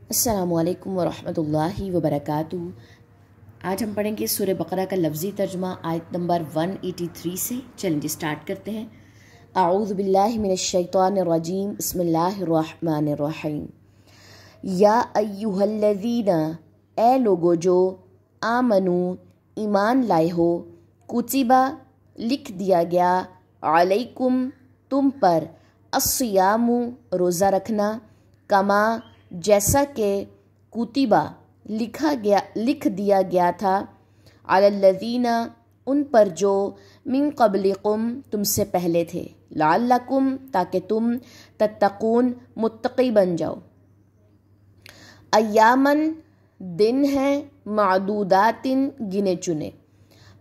अस्सलामु अलैकुम वरहमतुल्लाहि वबरकातुहू। आज हम पढ़ेंगे सूरह बकरा का लफ्ज़ी तर्जुमा आयत नंबर 183 से। चलें जी स्टार्ट करते हैं। आऊज़ु बिल्लाहि मिनश शैतानिर रजीम, बिस्मिल्लाहिर रहीम। या अय्युहल्लज़ीना, ए लोगो जो, आमनू, ईमान लाए हो, कुतिबा, लिख दिया गया, अलैकुम, तुम पर, अस्सियामु, रोज़ा रखना, कमा, जैसा कि, कुतिबा, लिख दिया गया था, अलल्लज़ीना, उन पर जो, मिन क़ब्लिकुम, तुमसे पहले थे, लअल्लकुम, ताकि तुम, तत्तक़ून, मुत्तक़ी बन जाओ। अय्यामन, दिन हैं, मादूदातिन, गिने चुने।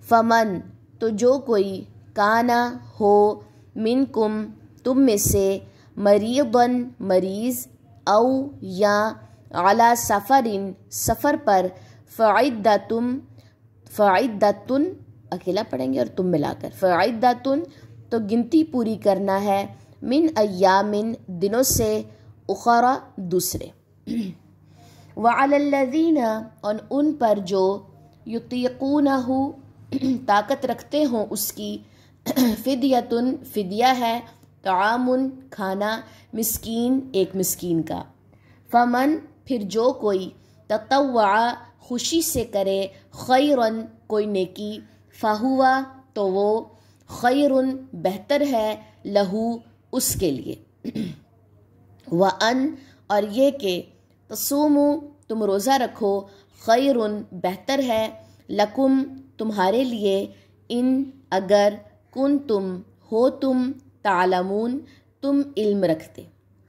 फमन, तो जो कोई, काना, हो, मिनकुम, तुम में से, मरीदन, मरीज़, औ, या, अला सफ़रिन, सफ़र पर, फ़इद्दतुन, अकेला पढ़ेंगे और तुम मिलाकर, फ़इद्दतुन, तो गिनती पूरी करना है, मिन अय्यामिन, दिनों से, उखरा, दूसरे। वअलल्लज़ीना, और उन पर जो, युतीक़ूनहु, ताकत रखते हों उसकी, फ़िदयतुन, फ़िदिया है, तामुन, खाना, मिस्कीन, एक मिस्कीन का। फमन, फिर जो कोई, ततव्वा, खुशी से करे, खैरन, कोई नेकी, फ़हुवा, तो वो, खैरुन, बेहतर है, लहू, उसके लिए। व अन, और ये कि, तसूमु, तुम रोज़ा रखो, खैरुन, बेहतर है, लकुम, तुम्हारे लिए, इन, अगर, कुन तुम, हो तुम, तालमून, तुम इल्म रखते।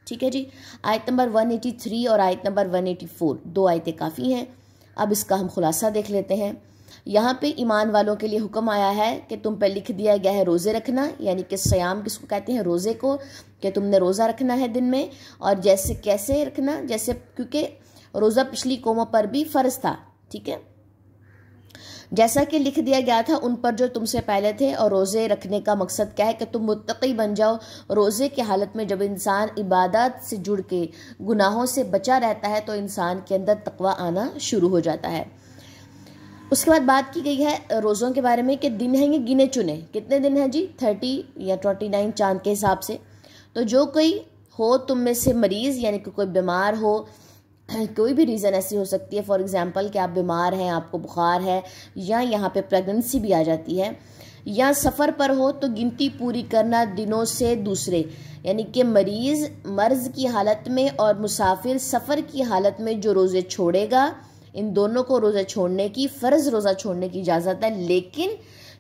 ठीक है जी। आयत नंबर 183 और आयत नंबर 184, दो आयतें काफ़ी हैं। अब इसका हम खुलासा देख लेते हैं। यहाँ पे ईमान वालों के लिए हुक्म आया है कि तुम पर लिख दिया गया है रोज़े रखना, यानी कि सयाम किसको कहते हैं, रोज़े को, कि तुमने रोज़ा रखना है दिन में। और जैसे कैसे रखना, जैसे, क्योंकि रोज़ा पिछली कौमों पर भी फ़र्ज था, ठीक है, जैसा कि लिख दिया गया था उन पर जो तुमसे पहले थे। और रोज़े रखने का मकसद क्या है कि तुम मुत्तक़ी बन जाओ। रोज़े की हालत में जब इंसान इबादत से जुड़ के गुनाहों से बचा रहता है तो इंसान के अंदर तक़वा आना शुरू हो जाता है। उसके बाद बात की गई है रोज़ों के बारे में कि दिन हैं ये गिने चुने। कितने दिन हैं जी? 30 या 29 चांद के हिसाब से। तो जो कोई हो तुम में से मरीज़, यानी कि कोई बीमार हो, कोई भी रीज़न ऐसी हो सकती है, फॉर एग्ज़ाम्पल कि आप बीमार हैं, आपको बुखार है, या यहाँ पे प्रेगनेंसी भी आ जाती है, या सफ़र पर हो, तो गिनती पूरी करना दिनों से दूसरे, यानी कि मरीज़ मर्ज़ की हालत में और मुसाफिर सफ़र की हालत में जो रोज़े छोड़ेगा, इन दोनों को रोज़ा छोड़ने की, फ़र्ज़ रोज़ा छोड़ने की इजाज़त है। लेकिन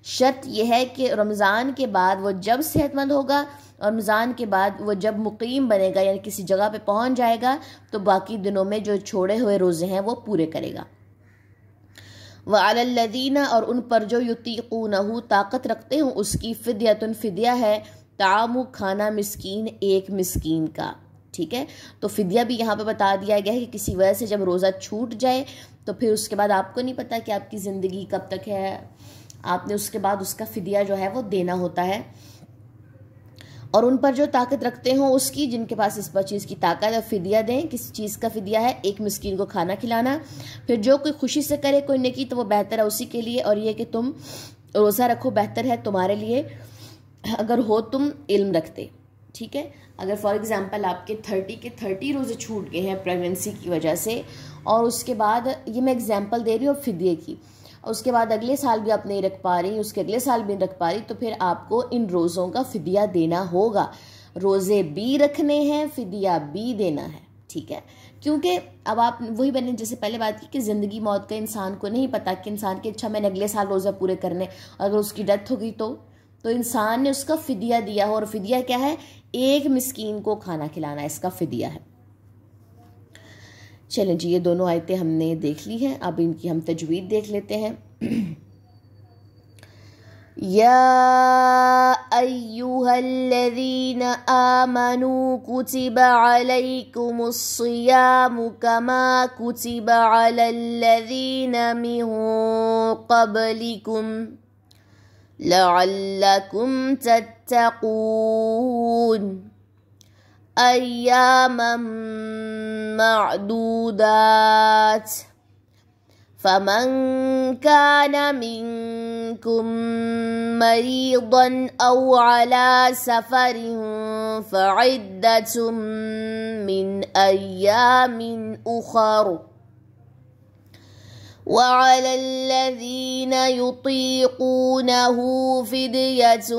शर्त यह है कि रमज़ान के बाद वो जब सेहतमंद होगा और रमज़ान के बाद वो जब मुकीम बनेगा, यानी किसी जगह पे पहुंच जाएगा, तो बाकी दिनों में जो छोड़े हुए रोज़े हैं वो पूरे करेगा। व अलल्लज़ीना, और उन पर जो, युतीक़ूनहु, ताकत रखते हों उसकी, फ़िदयतुन, फ़िदिया है, तामु, खाना, मिस्कीन, एक मिस्कीन का। ठीक है, तो फ़िदिया भी यहाँ पे बता दिया गया है कि किसी वजह से जब रोज़ा छूट जाए तो फिर उसके बाद आपको नहीं पता कि आपकी ज़िंदगी कब तक है, आपने उसके बाद उसका फ़िदिया जो है वो देना होता है। और उन पर जो ताकत रखते हों उसकी, जिनके पास इस पर चीज़ की ताकत है, फ़िदिया दें। किस चीज़ का फ़िदिया है? एक मिस्कीन को खाना खिलाना। फिर जो कोई खुशी से करे कोई नेकी तो वो बेहतर है उसी के लिए। और ये कि तुम रोज़ा रखो, बेहतर है तुम्हारे लिए, अगर हो तुम इल्म रखते। ठीक है, अगर फॉर एग्ज़ाम्पल आपके 30 के 30 रोज़े छूट गए हैं प्रेगनेंसी की वजह से, और उसके बाद, ये मैं एग्ज़ाम्पल दे रही हूँ फ़िदिये की, और उसके बाद अगले साल भी आप नहीं रख पा रही, उसके अगले साल भी नहीं रख पा रही, तो फिर आपको इन रोज़ों का फ़िदिया देना होगा। रोज़े भी रखने हैं, फ़िदिया भी देना है। ठीक है, क्योंकि अब आप वही मैंने जैसे पहले बात की कि ज़िंदगी मौत का इंसान को नहीं पता, कि इंसान के अच्छा मैंने अगले साल रोज़ा पूरे करने, अगर उसकी डेथ होगी तो इंसान ने उसका फ़िदिया दिया हो। और फ़िदिया क्या है? एक मिस्कीन को खाना खिलाना, इसका फ़िदिया है। चलें जी, ये दोनों आयतें हमने देख ली हैं, अब इनकी हम तजवीद देख लेते हैं। या अय्युहल्लज़ीना आमनू कुतिबा अलैकुमुस्सियामु कमा कुतिबा अलल्लज़ीना मिन क़ब्लिकुम लअल्लकुम तत्तक़ून। أياما معدودات فمن كان منكم مريضا أو على سفر فعدة من أيام أخر وعلى الذين يطيقونه فدية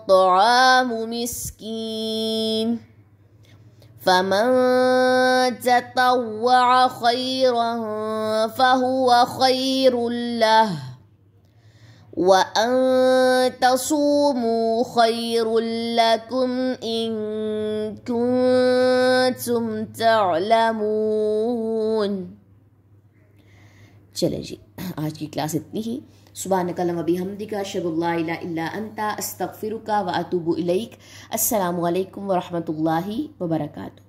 طعام مسكين فمن تطوع خيرا فهو خير له وأن تصوموا خير لكم إن كنتم تعلمون. چلے جی آج کی کلاس اتنی ہی. سبحانک اللہم و بحمدک اشہد ان لا الہ الا انت استغفرک و اتوب الیک. السلام علیکم ورحمۃ اللہ وبرکاتہ.